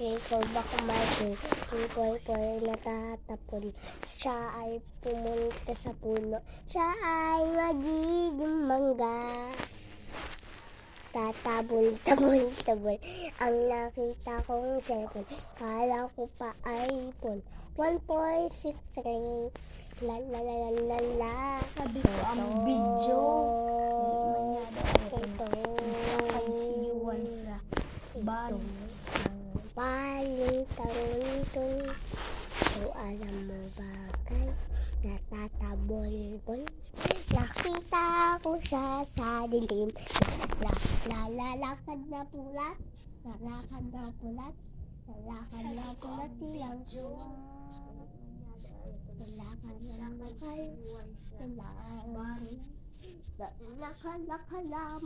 Kiko ba kumain? Kikoy natatapon. Siya ay pumunta sa puno. Siya ay magiging mangga. Tatabol. Ang nakita kong cellphone, kala ko pa iPhone. 1.63. La la la la la la. Sabi ko ang video. Ito. ICU1 sa ban. Balitang-tong. So alam mo ba guys, natatabol-bol. Nakita ko siya sa dilim. Lalakad na pulat. Lalakad na pulat. Lalakad na pulat ilang jowa. Lalakad na makal. Nakalambulan.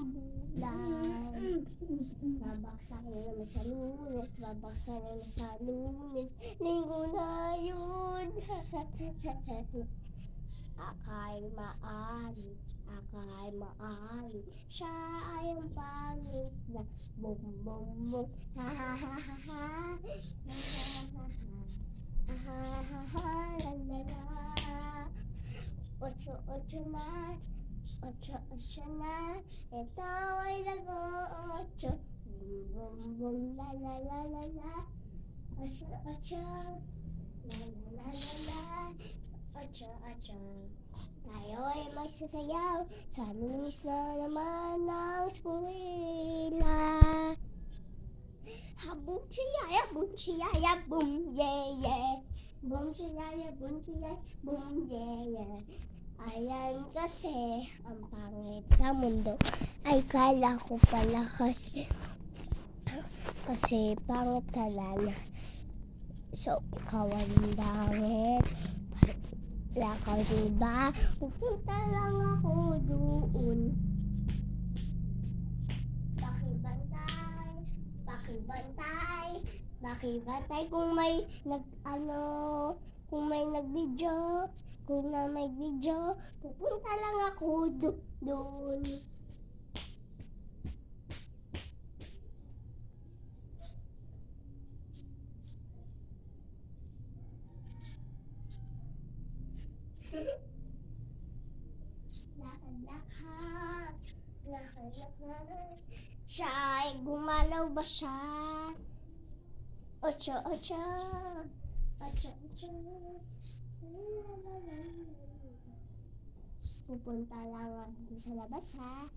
Babaksak na naman sa Lunes. Babaksak na naman sa Lunes. Linggo na yun. Akay maari. Siya ay ang pangit na bum bum bum. Ha ha ha ha ha. La la la. Ocho na. Ito ay nag-o-ocho. Bum bum bum. La la la la la. Ocho. La la la la la. Ocho. Tayo ay magsasayaw sa Lunes na naman ng eskwela. Bum chiyaya, bum yeah yeah. Bum chiyaya, bum yeah yeah. Ayan kasi ang pangit sa mundo. Ay kala ko pala kasi pangit ka na. So ikaw ang pangit. Lakaw diba? Pupunta lang ako doon. Pakibantay kung may nag-video, pupunta lang ako doon. Lakad. Siya ay gumalaw ba siya? Ocho. Pupunta lang ako sa labas ha.